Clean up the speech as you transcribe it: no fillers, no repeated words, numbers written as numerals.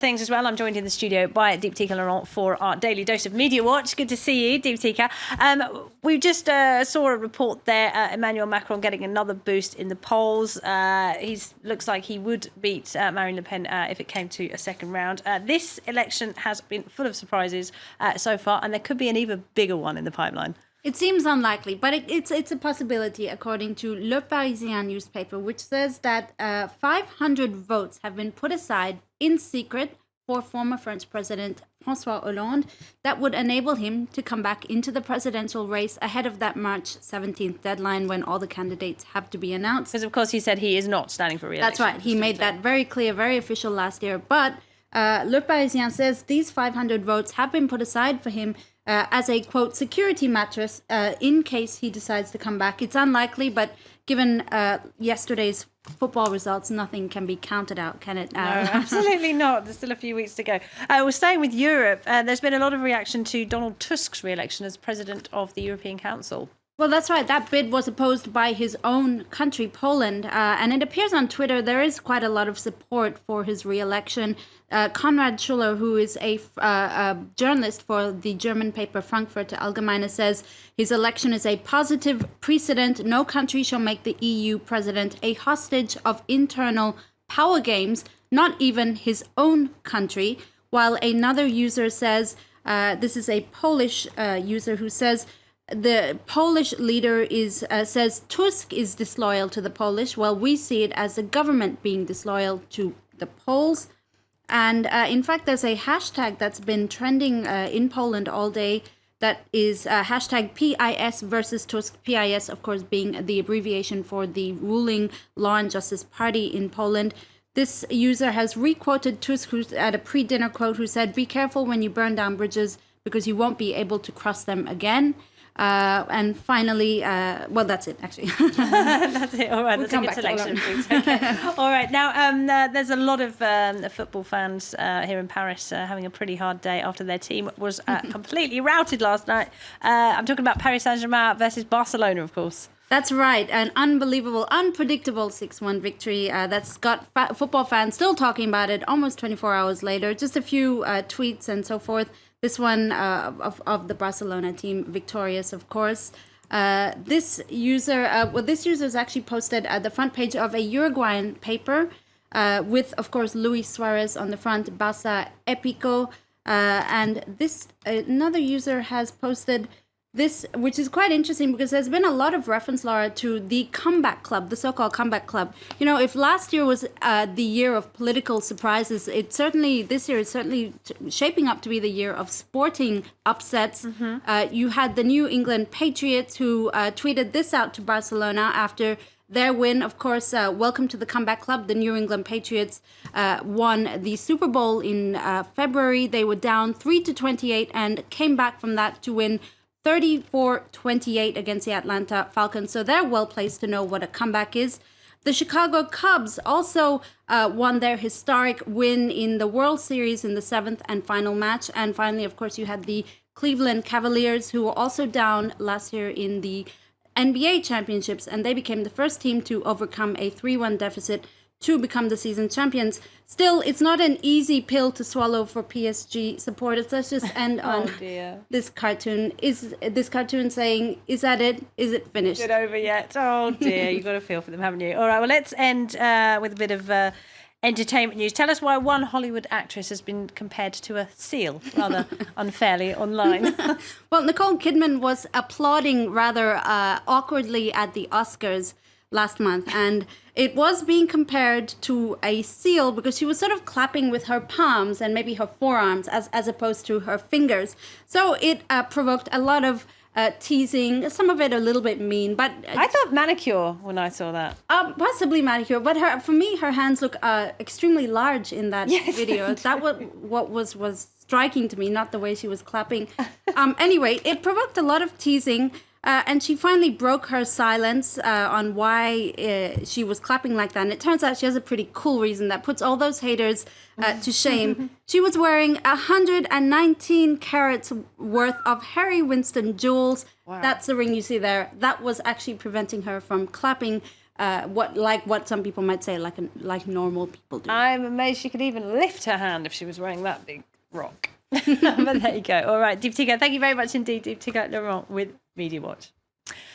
things as well. I'm joined in the studio by Deeptika Laurent for our daily dose of Media Watch. Good to see you, Deeptika. We just saw a report there, Emmanuel Macron getting another boost in the polls. He looks like he would beat Marine Le Pen if it came to a second round. This election has been full of surprises so far, and there could be an even bigger one in the pipeline. It seems unlikely, but it's a possibility, according to Le Parisien newspaper, which says that 500 votes have been put aside in secret for former French President François Hollande that would enable him to come back into the presidential race ahead of that March 17th deadline when all the candidates have to be announced. Because, of course, he said he is not standing for re-election. That's right. He made that very clear, very official last year. But Le Parisien says these 500 votes have been put aside for him as a, quote, security mattress in case he decides to come back. It's unlikely, but given yesterday's football results, nothing can be counted out, can it? No, absolutely not. There's still a few weeks to go. We're staying with Europe. There's been a lot of reaction to Donald Tusk's re-election as president of the European Council. Well, that's right. That bid was opposed by his own country, Poland. And it appears on Twitter there is quite a lot of support for his re-election. Konrad Schuller, who is a journalist for the German paper Frankfurter Allgemeine, says his election is a positive precedent. No country shall make the EU president a hostage of internal power games, not even his own country. While another user says, this is a Polish user who says, the Polish leader says Tusk is disloyal to the Polish, while we see it as the government being disloyal to the Poles. And in fact, there's a hashtag that's been trending in Poland all day that is hashtag PIS versus Tusk. PIS, of course, being the abbreviation for the ruling Law and Justice Party in Poland. This user has requoted Tusk at a pre-dinner quote who said, "Be careful when you burn down bridges because you won't be able to cross them again." And finally, well, that's it, actually. That's it. All right. That's a good selection. Okay. All right. Now, there's a lot of football fans here in Paris having a pretty hard day after their team was completely routed last night. I'm talking about Paris Saint-Germain versus Barcelona, of course. That's right. An unbelievable, unpredictable 6-1 victory that's got football fans still talking about it almost 24 hours later. Just a few tweets and so forth. This one of the Barcelona team victorious, of course. This user's actually posted at the front page of a Uruguayan paper with, of course, Luis Suarez on the front, Barça Épico. And this another user has posted this, which is quite interesting because there's been a lot of reference, Laura, to the comeback club, the so-called comeback club. You know, if last year was the year of political surprises, this year is certainly shaping up to be the year of sporting upsets. Mm-hmm. You had the New England Patriots who tweeted this out to Barcelona after their win. Of course, welcome to the comeback club. The New England Patriots won the Super Bowl in February. They were down 3-28 and came back from that to win 34-28 against the Atlanta Falcons. So they're well placed to know what a comeback is. The Chicago Cubs also won their historic win in the World Series in the 7th and final match. And finally, of course, you had the Cleveland Cavaliers, who were also down last year in the NBA championships, and they became the first team to overcome a 3-1 deficit to become the season champions. Still, it's not an easy pill to swallow for PSG supporters. Let's just end on this cartoon. Is this cartoon saying, is that it? Is it finished? Is it over yet? Oh dear, you've got to feel for them, haven't you? All right, well, let's end with a bit of entertainment news. Tell us why one Hollywood actress has been compared to a seal, rather unfairly, online. Well, Nicole Kidman was applauding rather awkwardly at the Oscars last month, and it was being compared to a seal because she was sort of clapping with her palms and maybe her forearms as opposed to her fingers. So it provoked a lot of teasing, some of it a little bit mean, but I thought manicure when I saw that. Possibly manicure, but for me, her hands look extremely large in that video. That what was striking to me, not the way she was clapping. Anyway, it provoked a lot of teasing. And she finally broke her silence on why she was clapping like that. And it turns out she has a pretty cool reason that puts all those haters to shame. She was wearing 119 carats worth of Harry Winston jewels. Wow. That's the ring you see there. That was actually preventing her from clapping what some people might say, like normal people do. I'm amazed she could even lift her hand if she was wearing that big rock. But there you go. All right, Deeptika, thank you very much indeed, Deeptika Laurent with Media Watch.